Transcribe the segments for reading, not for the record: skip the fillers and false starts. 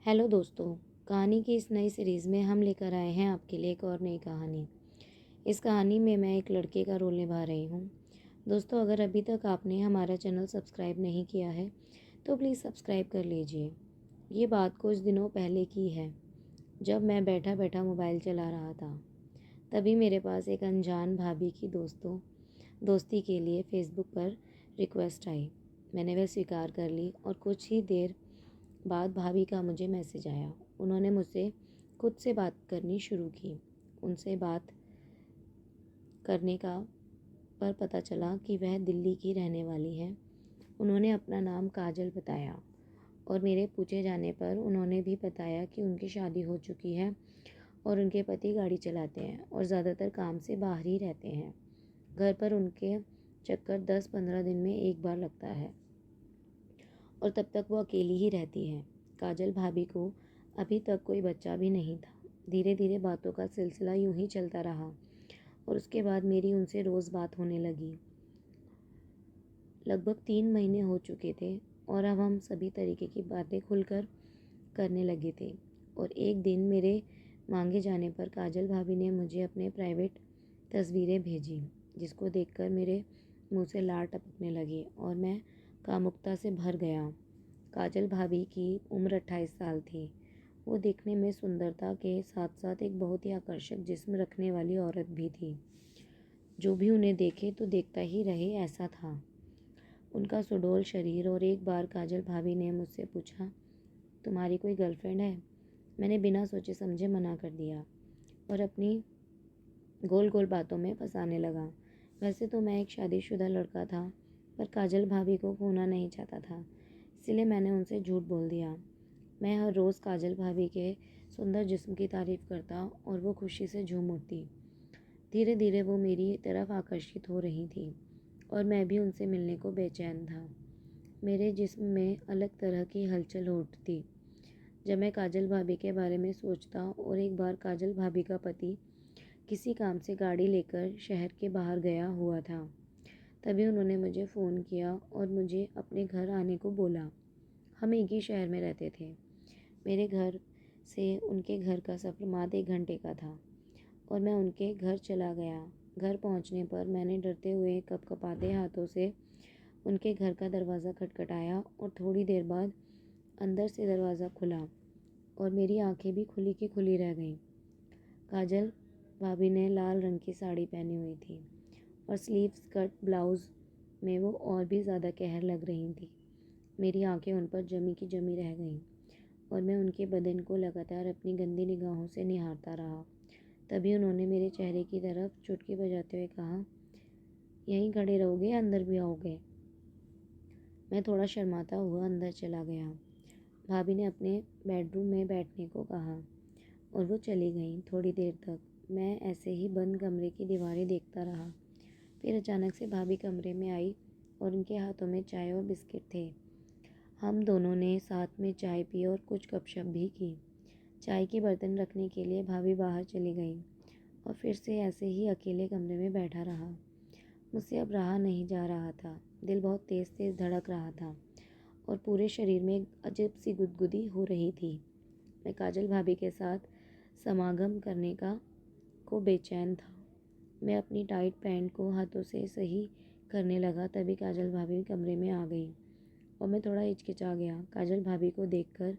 Hello दोस्तों। कहानी की इस नई सीरीज़ में हम लेकर आए हैं आपके लिए एक और नई कहानी। इस कहानी में मैं एक लड़के का रोल निभा रही हूँ। दोस्तों, अगर अभी तक आपने हमारा चैनल सब्सक्राइब नहीं किया है तो प्लीज़ सब्सक्राइब कर लीजिए। ये बात कुछ दिनों पहले की है, जब मैं बैठा बैठा मोबाइल चला रहा था। तभी मेरे पास एक अनजान भाभी की दोस्ती के लिए फ़ेसबुक पर रिक्वेस्ट आई। मैंने वह स्वीकार कर ली और कुछ ही देर बाद भाभी का मुझे मैसेज आया। उन्होंने मुझसे खुद से बात करनी शुरू की। उनसे बात करने का पर पता चला कि वह दिल्ली की रहने वाली है। उन्होंने अपना नाम काजल बताया और मेरे पूछे जाने पर उन्होंने भी बताया कि उनकी शादी हो चुकी है और उनके पति गाड़ी चलाते हैं और ज़्यादातर काम से बाहर ही रहते हैं। घर पर उनके चक्कर 10-15 दिन में एक बार लगता है और तब तक वो अकेली ही रहती है। काजल भाभी को अभी तक कोई बच्चा भी नहीं था। धीरे धीरे बातों का सिलसिला यूं ही चलता रहा और उसके बाद मेरी उनसे रोज़ बात होने लगी। लगभग 3 महीने हो चुके थे और अब हम सभी तरीके की बातें खुलकर करने लगे थे। और एक दिन मेरे मांगे जाने पर काजल भाभी ने मुझे अपने प्राइवेट तस्वीरें भेजी, जिसको देखकर मेरे मुंह से लार टपकने लगे और मैं कामुकता से भर गया। काजल भाभी की उम्र 28 साल थी। वो देखने में सुंदरता के साथ साथ एक बहुत ही आकर्षक जिस्म रखने वाली औरत भी थी। जो भी उन्हें देखे तो देखता ही रहे, ऐसा था उनका सुडौल शरीर। और एक बार काजल भाभी ने मुझसे पूछा, तुम्हारी कोई गर्लफ्रेंड है? मैंने बिना सोचे समझे मना कर दिया और अपनी गोल गोल बातों में फंसाने लगा। वैसे तो मैं एक शादीशुदा लड़का था, पर काजल भाभी को खोना नहीं चाहता था, इसलिए मैंने उनसे झूठ बोल दिया। मैं हर रोज़ काजल भाभी के सुंदर जिस्म की तारीफ़ करता और वो खुशी से झूम उठती। धीरे धीरे वो मेरी तरफ आकर्षित हो रही थी और मैं भी उनसे मिलने को बेचैन था। मेरे जिस्म में अलग तरह की हलचल हो उठती जब मैं काजल भाभी के बारे में सोचता। और एक बार काजल भाभी का पति किसी काम से गाड़ी लेकर शहर के बाहर गया हुआ था। तभी उन्होंने मुझे फ़ोन किया और मुझे अपने घर आने को बोला। हम एक ही शहर में रहते थे। मेरे घर से उनके घर का सफ़र मात्र 1 घंटे का था और मैं उनके घर चला गया। घर पहुंचने पर मैंने डरते हुए कपकपाते हाथों से उनके घर का दरवाज़ा खटखटाया और थोड़ी देर बाद अंदर से दरवाज़ा खुला और मेरी आंखें भी खुली की खुली रह गईं। काजल भाभी ने लाल रंग की साड़ी पहनी हुई थी और स्लीव स्कर्ट ब्लाउज़ में वो और भी ज़्यादा कहर लग रही थी। मेरी आंखें उन पर जमी की जमी रह गईं और मैं उनके बदन को लगातार अपनी गंदी निगाहों से निहारता रहा। तभी उन्होंने मेरे चेहरे की तरफ चुटकी बजाते हुए कहा, यहीं खड़े रहोगे या अंदर भी आओगे? मैं थोड़ा शर्माता हुआ अंदर चला गया। भाभी ने अपने बेडरूम में बैठने को कहा और वो चली गई। थोड़ी देर तक मैं ऐसे ही बंद कमरे की दीवारें देखता रहा। फिर अचानक से भाभी कमरे में आई और उनके हाथों में चाय और बिस्किट थे। हम दोनों ने साथ में चाय पी और कुछ गपशप भी की। चाय के बर्तन रखने के लिए भाभी बाहर चली गई और फिर से ऐसे ही अकेले कमरे में बैठा रहा। मुझसे अब रहा नहीं जा रहा था। दिल बहुत तेज़ तेज़ धड़क रहा था और पूरे शरीर में एक अजीब सी गुदगुदी हो रही थी। मैं काजल भाभी के साथ समागम करने को बेचैन था। मैं अपनी टाइट पैंट को हाथों से सही करने लगा, तभी काजल भाभी कमरे में आ गई और मैं थोड़ा हिचकिचा गया। काजल भाभी को देखकर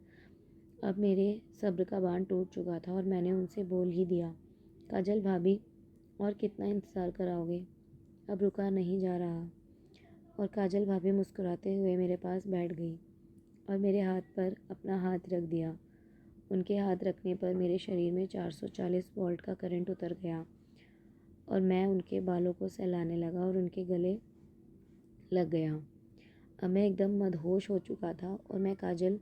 अब मेरे सब्र का बांध टूट चुका था और मैंने उनसे बोल ही दिया, काजल भाभी, और कितना इंतज़ार कराओगे? अब रुका नहीं जा रहा। और काजल भाभी मुस्कुराते हुए मेरे पास बैठ गई और मेरे हाथ पर अपना हाथ रख दिया। उनके हाथ रखने पर मेरे शरीर में 440 वोल्ट का करंट उतर गया और मैं उनके बालों को सहलाने लगा और उनके गले लग गया। अब मैं एकदम मदहोश हो चुका था और मैं काजल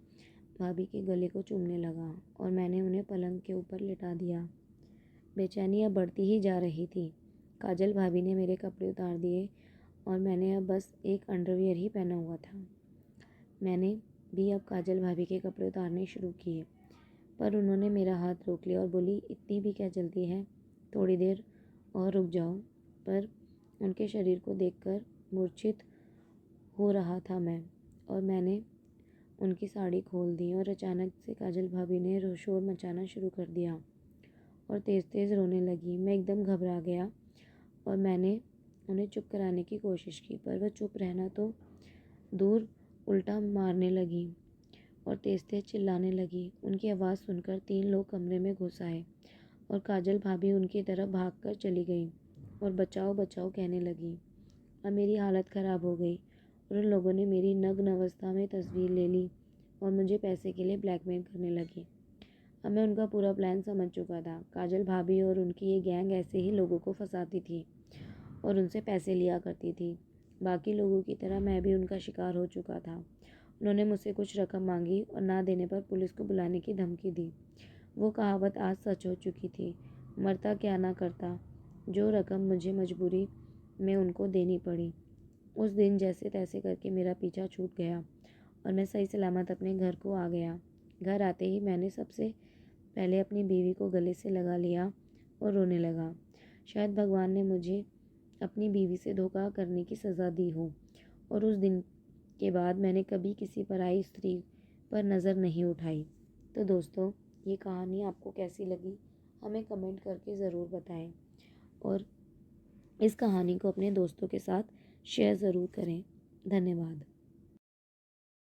भाभी के गले को चूमने लगा और मैंने उन्हें पलंग के ऊपर लिटा दिया। बेचैनी अब बढ़ती ही जा रही थी। काजल भाभी ने मेरे कपड़े उतार दिए और मैंने अब बस एक अंडरवियर ही पहना हुआ था। मैंने भी अब काजल भाभी के कपड़े उतारने शुरू किए, पर उन्होंने मेरा हाथ रोक लिया और बोली, इतनी भी क्या जल्दी है, थोड़ी देर और रुक जाओ। पर उनके शरीर को देखकर मूर्छित हो रहा था मैं, और मैंने उनकी साड़ी खोल दी और अचानक से काजल भाभी ने शोर मचाना शुरू कर दिया और तेज़ तेज़ रोने लगी। मैं एकदम घबरा गया और मैंने उन्हें चुप कराने की कोशिश की, पर वह चुप रहना तो दूर उल्टा मारने लगी और तेज़ तेज़ चिल्लाने लगी। उनकी आवाज़ सुनकर 3 लोग कमरे में घुस आए और काजल भाभी उनकी तरफ भागकर चली गई और बचाओ बचाओ कहने लगी। अब मेरी हालत ख़राब हो गई और उन लोगों ने मेरी नग्न अवस्था में तस्वीर ले ली और मुझे पैसे के लिए ब्लैकमेल करने लगी। अब मैं उनका पूरा प्लान समझ चुका था। काजल भाभी और उनकी ये गैंग ऐसे ही लोगों को फंसाती थी और उनसे पैसे लिया करती थी। बाकी लोगों की तरह मैं भी उनका शिकार हो चुका था। उन्होंने मुझसे कुछ रकम मांगी और ना देने पर पुलिस को बुलाने की धमकी दी। वो कहावत आज सच हो चुकी थी, मरता क्या ना करता। जो रकम मुझे मजबूरी में उनको देनी पड़ी। उस दिन जैसे तैसे करके मेरा पीछा छूट गया और मैं सही सलामत अपने घर को आ गया। घर आते ही मैंने सबसे पहले अपनी बीवी को गले से लगा लिया और रोने लगा। शायद भगवान ने मुझे अपनी बीवी से धोखा करने की सज़ा दी हो और उस दिन के बाद मैंने कभी किसी पराई स्त्री पर नज़र नहीं उठाई। तो दोस्तों, ये कहानी आपको कैसी लगी हमें कमेंट करके ज़रूर बताएं और इस कहानी को अपने दोस्तों के साथ शेयर ज़रूर करें। धन्यवाद।